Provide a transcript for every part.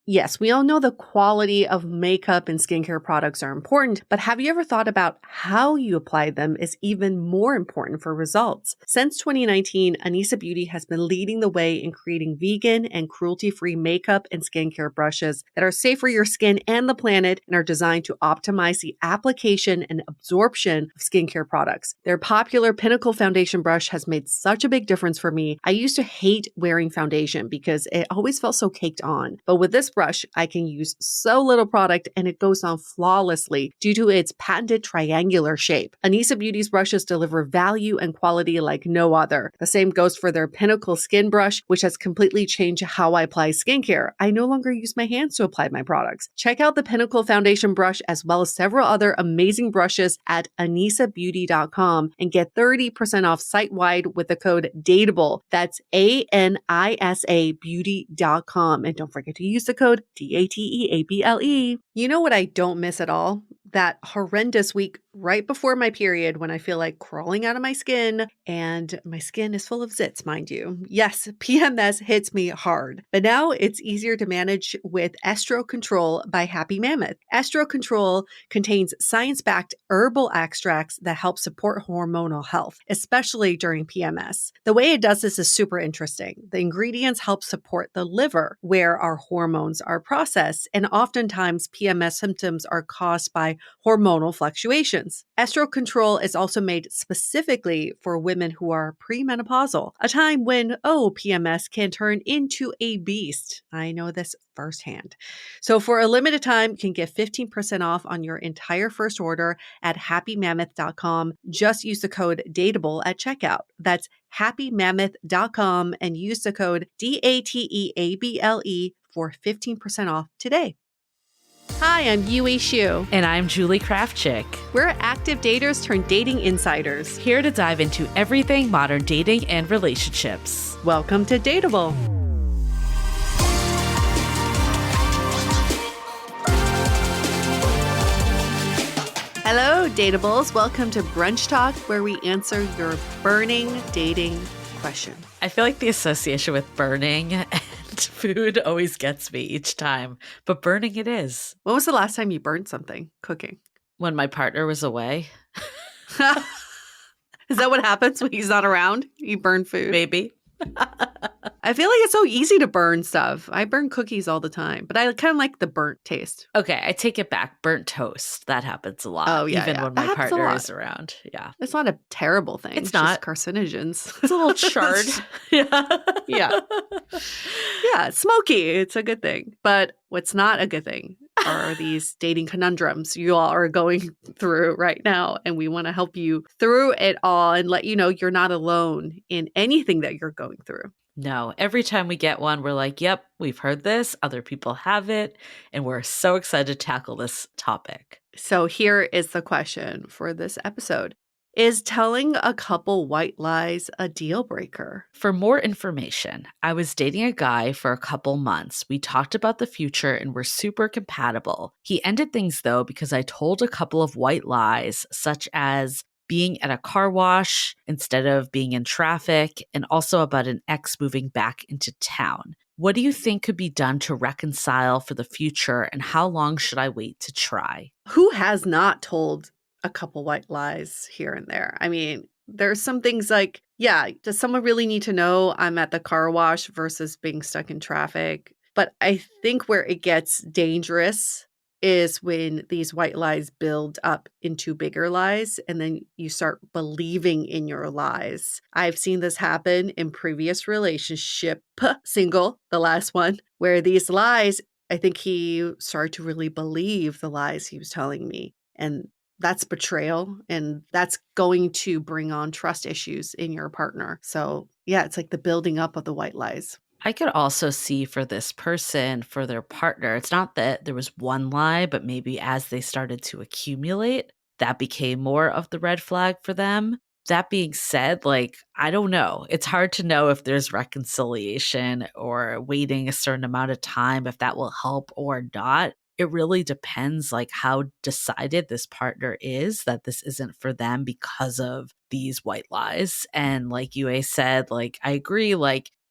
Yes, we all know the quality of makeup and skincare products are important, but have you ever thought about how you apply them is even more important for results? Since 2019, Anissa Beauty has been leading the way in creating vegan and cruelty-free makeup and skincare brushes that are safe for your skin and the planet and are designed to optimize the application and absorption of skincare products. Their popular Pinnacle Foundation brush has made such a big difference for me. I used to hate wearing foundation because it always felt so caked on, but with this brush, I can use so little product and it goes on flawlessly due to its patented triangular shape. Anissa Beauty's brushes deliver value and quality like no other. The same goes for their Pinnacle Skin Brush, which has completely changed how I apply skincare. I no longer use my hands to apply my products. Check out the Pinnacle Foundation brush as well as several other amazing brushes at anissabeauty.com and get 30% off site-wide with the code DATEABLE. That's ANISA beauty.com. And don't forget to use the code DATEABLE. You know what I don't miss at all? That horrendous week right before my period when I feel like crawling out of my skin, and my skin is full of zits, mind you. Yes, PMS hits me hard, but now it's easier to manage with Estro Control by Happy Mammoth. Estro Control contains science-backed herbal extracts that help support hormonal health, especially during PMS. The way it does this is super interesting. The ingredients help support the liver, where our hormones are processed, and oftentimes PMS symptoms are caused by hormonal fluctuations. Estro Control is also made specifically for women who are premenopausal, a time when, PMS can turn into a beast. I know this firsthand. So for a limited time, you can get 15% off on your entire first order at happymammoth.com. Just use the code DATEABLE at checkout. That's happymammoth.com and use the code DATEABLE for 15% off today. Hi, I'm Yue Xu. And I'm Julie Kraftchick. We're active daters turned dating insiders. Here to dive into everything modern dating and relationships. Welcome to Dateable. Hello, Dateables. Welcome to Brunch Talk, where we answer your burning dating question. I feel like the association with burning and food always gets me each time, but burning it is. When was the last time you burned something cooking? When my partner was away. Is that what happens when he's not around? You burn food? Maybe. I feel like it's so easy to burn stuff. I burn cookies all the time, but I kind of like the burnt taste. Okay, I take it back. Burnt toast. That happens a lot. Oh, yeah. Even yeah. when my partner is around. Yeah. It's not a terrible thing. It's not. Just carcinogens. It's a little charred. Yeah. Yeah. Yeah. It's smoky. It's a good thing. But what's not a good thing are these dating conundrums you all are going through right now. And we want to help you through it all and let you know you're not alone in anything that you're going through. No, every time we get one, we're like, yep, we've heard this. Other people have it. And we're so excited to tackle this topic. So here is the question for this episode. Is telling a couple white lies a deal breaker? For more information, I was dating a guy for a couple months. We talked about the future and were super compatible. He ended things though because I told a couple of white lies, such as being at a car wash instead of being in traffic, and also about an ex moving back into town. What do you think could be done to reconcile for the future, and how long should I wait to try? Who has not told a couple white lies here and there? I mean, there's some things like, yeah, does someone really need to know I'm at the car wash versus being stuck in traffic? But I think where it gets dangerous is when these white lies build up into bigger lies and then you start believing in your lies. I've seen this happen in previous relationship, single, the last one, where these lies, I think he started to really believe the lies he was telling me. And that's betrayal, and that's going to bring on trust issues in your partner. So yeah, it's like the building up of the white lies. I could also see for this person, for their partner, it's not that there was one lie, but maybe as they started to accumulate, that became more of the red flag for them. That being said, I don't know. It's hard to know if there's reconciliation or waiting a certain amount of time, if that will help or not. It really depends how decided this partner is that this isn't for them because of these white lies. And like Yue said, I agree,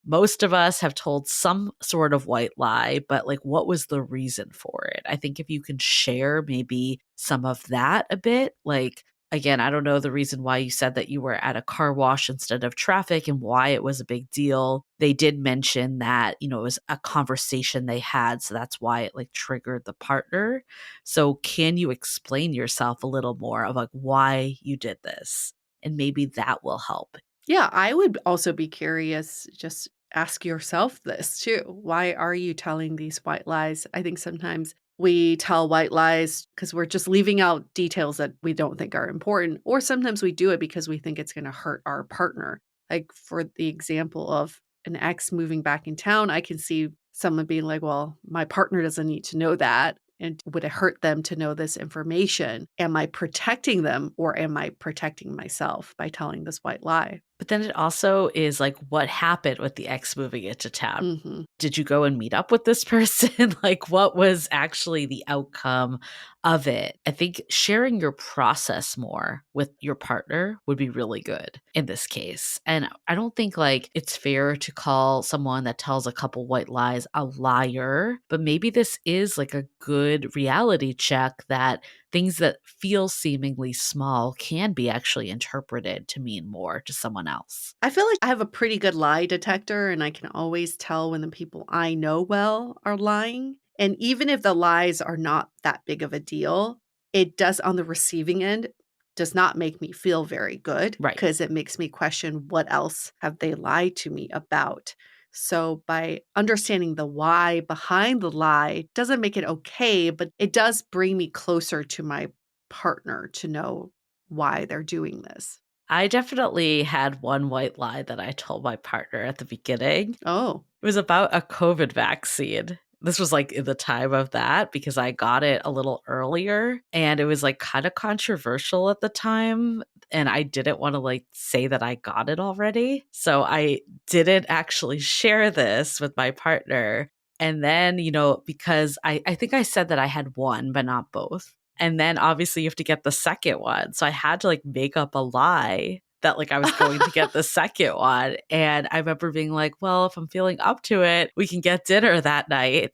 most of us have told some sort of white lie, but like, what was the reason for it? I think if you can share maybe some of that a bit, like, again, I don't know the reason why you said that you were at a car wash instead of traffic and why it was a big deal. They did mention that, it was a conversation they had. So that's why it like triggered the partner. So can you explain yourself a little more of like why you did this? And maybe that will help. Yeah, I would also be curious. Just ask yourself this too. Why are you telling these white lies? I think sometimes we tell white lies because we're just leaving out details that we don't think are important, or sometimes we do it because we think it's going to hurt our partner. Like for the example of an ex moving back in town, I can see someone being like, well, my partner doesn't need to know that. And would it hurt them to know this information? Am I protecting them or am I protecting myself by telling this white lie? But then it also is like, what happened with the ex moving into town? Mm-hmm. Did you go and meet up with this person? Like, what was actually the outcome of it? I think sharing your process more with your partner would be really good in this case. And I don't think like it's fair to call someone that tells a couple white lies a liar, but maybe this is like a good reality check that things that feel seemingly small can be actually interpreted to mean more to someone else. I feel like I have a pretty good lie detector and I can always tell when the people I know well are lying. And even if the lies are not that big of a deal, it does on the receiving end does not make me feel very good Right. because it makes me question what else have they lied to me about. So by understanding the why behind the lie doesn't make it okay, but it does bring me closer to my partner to know why they're doing this. I definitely had one white lie that I told my partner at the beginning. Oh. It was about a COVID vaccine. This was like in the time of that because I got it a little earlier and it was like kind of controversial at the time. And I didn't want to like say that I got it already. So I didn't actually share this with my partner. And then, because I think I said that I had one, but not both. And then obviously you have to get the second one. So I had to like make up a lie that like I was going to get the second one. And I remember being like, well, if I'm feeling up to it, we can get dinner that night,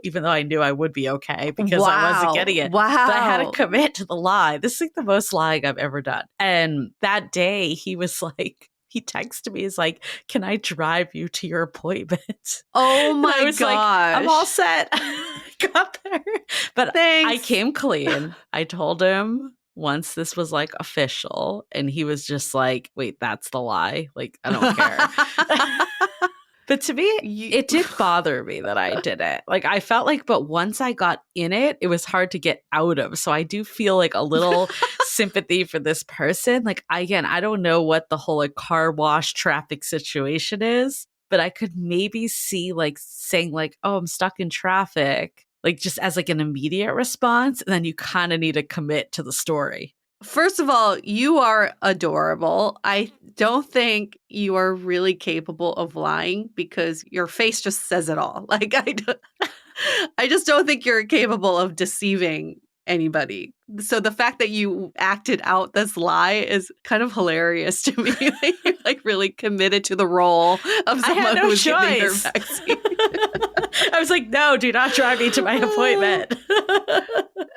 even though I knew I would be okay because I wasn't getting it. Wow. But I had to commit to the lie. This is like the most lying I've ever done. And that day he was like, he texted me, he's like, can I drive you to your appointment? Oh my I was gosh. like, I'm all set. Got there. But Thanks. I came clean. I told him once this was like official and he was just like, wait, that's the lie. Like, I don't care. But to me, it did bother me that I did it. Like, I felt like, but once I got in it, it was hard to get out of. So I do feel like a little sympathy for this person. Like, again, I don't know what the whole like car wash traffic situation is, but I could maybe see like saying like, oh, I'm stuck in traffic, like just as like an immediate response. And then you kind of need to commit to the story. First of all, you are adorable. I don't think you are really capable of lying because your face just says it all. Like I just don't think you're capable of deceiving anybody. So the fact that you acted out this lie is kind of hilarious to me. You're like really committed to the role of someone who's getting their vaccine. I was like, no, do not drive me to my appointment.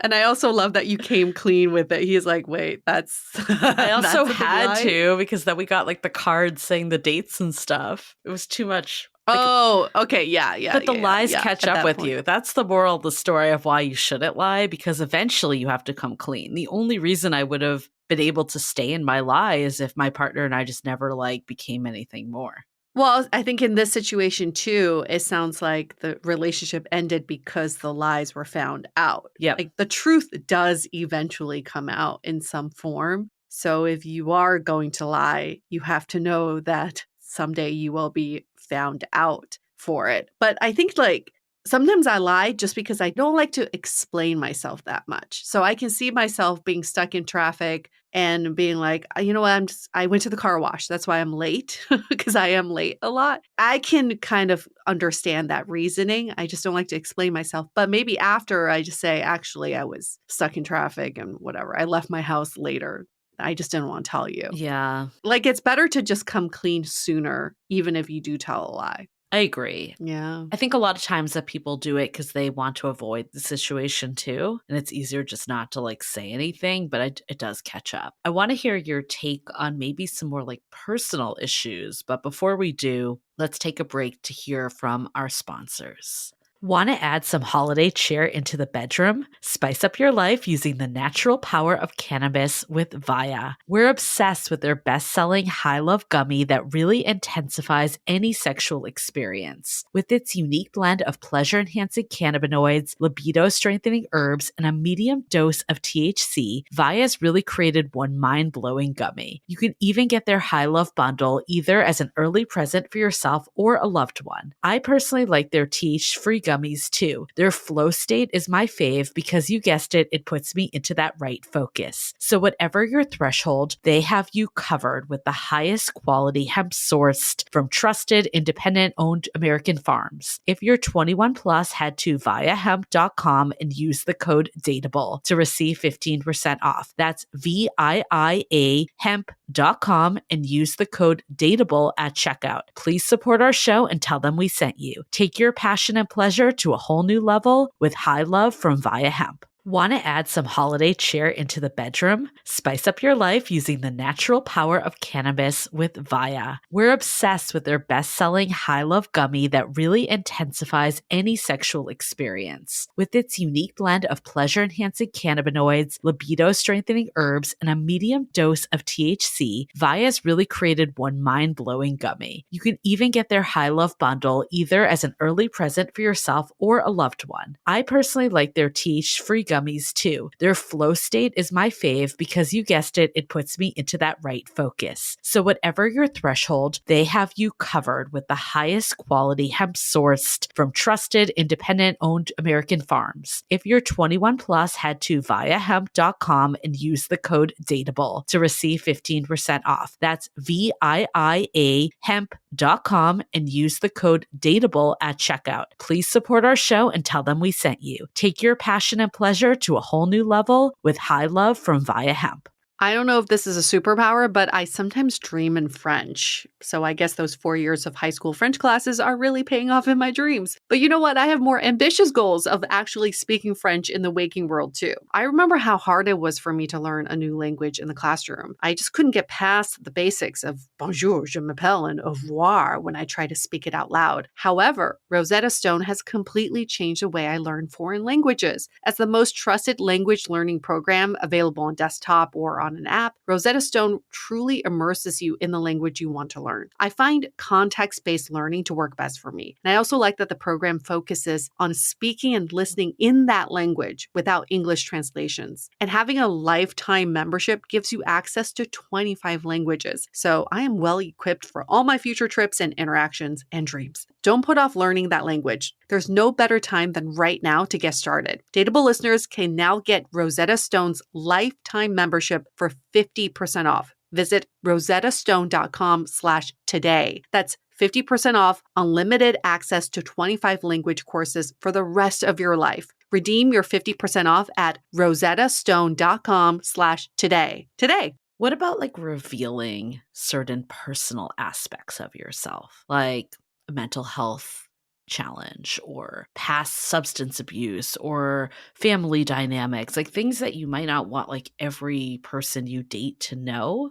And I also love that you came clean with it. He's like, wait, that's... I also had to because then we got like the cards saying the dates and stuff. It was too much. Like, oh, okay. Yeah. But the lies catch up with you. That's the moral of the story of why you shouldn't lie, because eventually you have to come clean. The only reason I would have been able to stay in my lie is if my partner and I just never like became anything more. Well, I think in this situation too, it sounds like the relationship ended because the lies were found out. Yeah. Like the truth does eventually come out in some form. So if you are going to lie, you have to know that someday you will be found out for it. But I think like sometimes I lie just because I don't like to explain myself that much. So I can see myself being stuck in traffic and being like, you know what, I went to the car wash. That's why I'm late, because I am late a lot. I can kind of understand that reasoning. I just don't like to explain myself. But maybe after I just say, actually, I was stuck in traffic and whatever. I left my house later I just didn't want to tell you. Yeah, Like, it's better to just come clean sooner, even if you do tell a lie. I agree. Yeah. I think a lot of times that people do it because they want to avoid the situation too. And it's easier just not to like say anything, but it does catch up. I want to hear your take on maybe some more like personal issues. But before we do, let's take a break to hear from our sponsors. Want to add some holiday cheer into the bedroom? Spice up your life using the natural power of cannabis with Via. We're obsessed with their best-selling High Love gummy that really intensifies any sexual experience. With its unique blend of pleasure-enhancing cannabinoids, libido-strengthening herbs, and a medium dose of THC, Via's really created one mind-blowing gummy. You can even get their High Love bundle either as an early present for yourself or a loved one. I personally like their THC-free gummies too. Their flow state is my fave because you guessed it, it puts me into that right focus. So whatever your threshold, they have you covered with the highest quality hemp sourced from trusted, independent owned American farms. If you're 21 plus, head to viahemp.com and use the code DATEABLE to receive 15% off. That's VIIA hemp.com and use the code DATEABLE at checkout. Please support our show and tell them we sent you. Take your passion and pleasure to a whole new level with High Love from Via Hemp. Want to add some holiday cheer into the bedroom? Spice up your life using the natural power of cannabis with Via. We're obsessed with their best-selling High Love gummy that really intensifies any sexual experience. With its unique blend of pleasure-enhancing cannabinoids, libido-strengthening herbs, and a medium dose of THC, Via's really created one mind-blowing gummy. You can even get their High Love bundle either as an early present for yourself or a loved one. I personally like their THC-free gummies too. Their flow state is my fave because you guessed it, it puts me into that right focus. So whatever your threshold, they have you covered with the highest quality hemp sourced from trusted, independent owned American farms. If you're 21 plus, head to viahemp.com and use the code DATEABLE to receive 15% off. That's VIIA hemp.com and use the code DATEABLE at checkout. Please support our show and tell them we sent you. Take your passion and pleasure to a whole new level with High Love from Via Hemp. I don't know if this is a superpower, but I sometimes dream in French. So I guess those 4 years of high school French classes are really paying off in my dreams. But you know what? I have more ambitious goals of actually speaking French in the waking world too. I remember how hard it was for me to learn a new language in the classroom. I just couldn't get past the basics of bonjour, je m'appelle, and au revoir when I tried to speak it out loud. However, Rosetta Stone has completely changed the way I learn foreign languages. As the most trusted language learning program available on desktop or on an app, Rosetta Stone truly immerses you in the language you want to learn. I find context-based learning to work best for me. And I also like that the program focuses on speaking and listening in that language without English translations. And having a lifetime membership gives you access to 25 languages. So I am well equipped for all my future trips and interactions and dreams. Don't put off learning that language. There's no better time than right now to get started. Dateable listeners can now get Rosetta Stone's lifetime membership for 50% off. Visit rosettastone.com/today. That's 50% off unlimited access to 25 language courses for the rest of your life. Redeem your 50% off at rosettastone.com/today. Today. What about like revealing certain personal aspects of yourself, like a mental health challenge or past substance abuse or family dynamics, like things that you might not want like every person you date to know?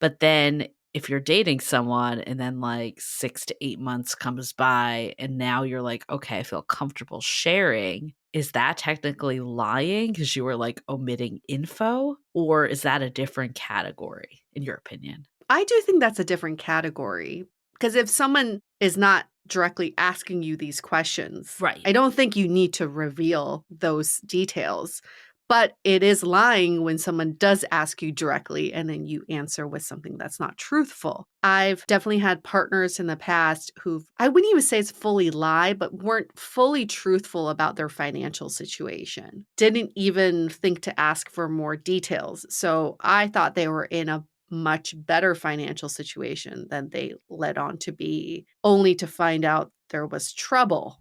But then if you're dating someone and then like 6 to 8 months comes by and now you're like, okay, I feel comfortable sharing, is that technically lying because you were like omitting info? Or is that a different category in your opinion? I do think that's a different category because if someone is not directly asking you these questions, Right. I don't think you need to reveal those details. But it is lying when someone does ask you directly and then you answer with something that's not truthful. I've definitely had partners in the past who've, I wouldn't even say it's fully lie, but weren't fully truthful about their financial situation. Didn't even think to ask for more details. So I thought they were in a much better financial situation than they led on to be, only to find out there was trouble.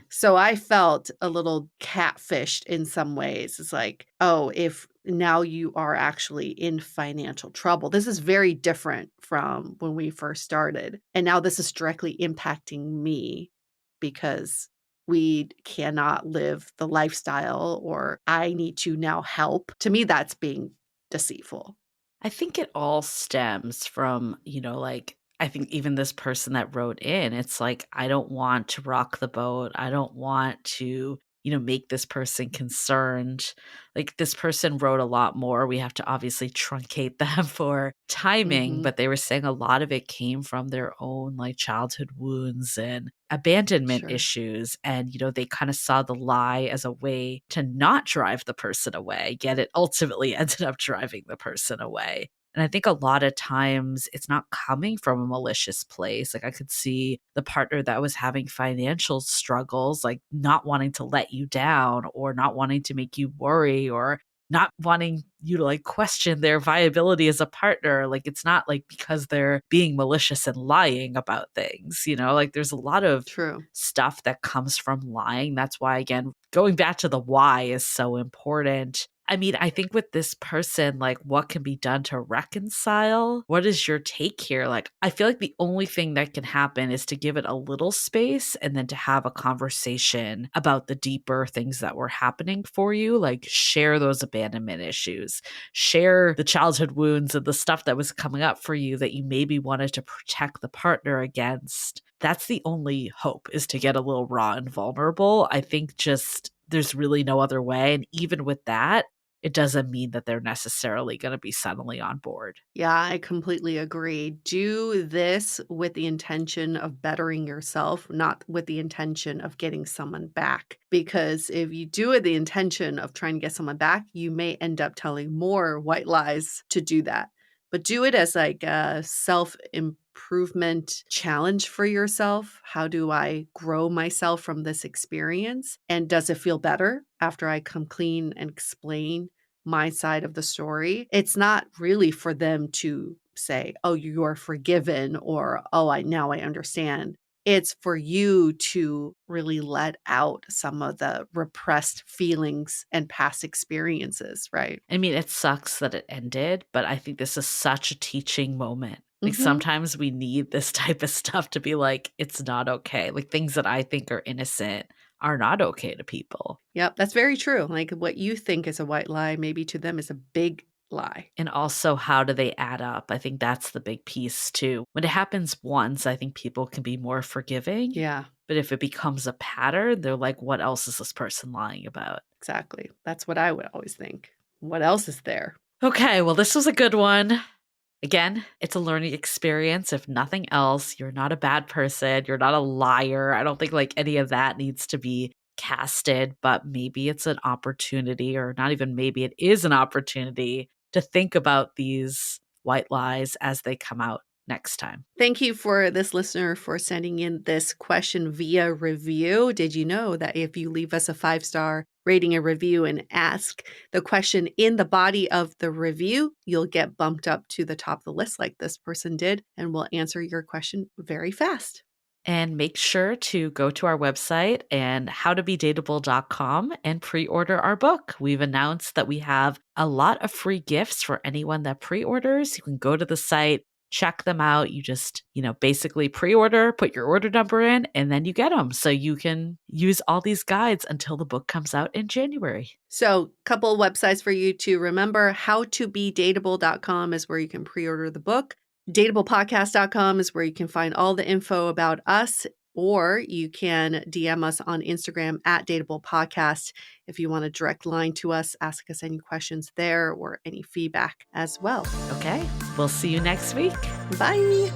So I felt a little catfished in some ways. It's like, oh, if now you are actually in financial trouble. This is very different from when we first started. And now this is directly impacting me because we cannot live the lifestyle, or I need to now help. To me, that's being deceitful. I think it all stems from, like, I think even this person that wrote in, it's like, I don't want to rock the boat. I don't want to, make this person concerned. Like, this person wrote a lot more. We have to obviously truncate them for timing, Mhm. but they were saying a lot of it came from their own like childhood wounds and abandonment Sure. issues. And, they kind of saw the lie as a way to not drive the person away, yet it ultimately ended up driving the person away. And I think a lot of times it's not coming from a malicious place. Like, I could see the partner that was having financial struggles, like not wanting to let you down or not wanting to make you worry or not wanting you to like question their viability as a partner. Like, it's not like because they're being malicious and lying about things, like there's a lot of True. stuff that comes from lying. That's why, again, going back to the why is so important. I mean, I think with this person, like, what can be done to reconcile? What is your take here? Like, I feel like the only thing that can happen is to give it a little space and then to have a conversation about the deeper things that were happening for you. Like, share those abandonment issues, share the childhood wounds and the stuff that was coming up for you that you maybe wanted to protect the partner against. That's the only hope, is to get a little raw and vulnerable. I think just there's really no other way. And even with that, it doesn't mean that they're necessarily going to be suddenly on board. Yeah, I completely agree. Do this with the intention of bettering yourself, not with the intention of getting someone back. Because if you do it with the intention of trying to get someone back, you may end up telling more white lies to do that. But do it as like a self improvement challenge for yourself. How do I grow myself from this experience? And does it feel better after I come clean and explain my side of the story? It's not really for them to say, "Oh, you're forgiven," or, "Oh, I understand." It's for you to really let out some of the repressed feelings and past experiences, right? I mean, it sucks that it ended, but I think this is such a teaching moment. Like, Mhm. sometimes we need this type of stuff to be like, it's not okay. Like, things that I think are innocent are not okay to people. Yep, that's very true. Like, what you think is a white lie, maybe to them is a big lie. And also, how do they add up? I think that's the big piece too. When it happens once, I think people can be more forgiving. Yeah, But if it becomes a pattern, they're like, what else is this person lying about? exactly. That's what I would always think. What else is there? Okay, well, this was a good one. Again, it's a learning experience. If nothing else, you're not a bad person. You're not a liar. I don't think like any of that needs to be casted, but maybe it's an opportunity, or not even maybe, it is an opportunity to think about these white lies as they come out next time. Thank you for this listener for sending in this question via review. Did you know that if you leave us a 5-star rating and review and ask the question in the body of the review, you'll get bumped up to the top of the list like this person did, and we'll answer your question very fast. And make sure to go to our website and howtobedateable.com and pre-order our book. We've announced that we have a lot of free gifts for anyone that pre-orders. You can go to the site, check them out. You just, basically pre-order, put your order number in, and then you get them. So you can use all these guides until the book comes out in January. So, couple websites for you to remember. Howtobedateable.com is where you can pre-order the book. Dateablepodcast.com is where you can find all the info about us, or you can DM us on Instagram at Dateable Podcast if you want a direct line to us, ask us any questions there or any feedback as well. Okay, we'll see you next week. Bye.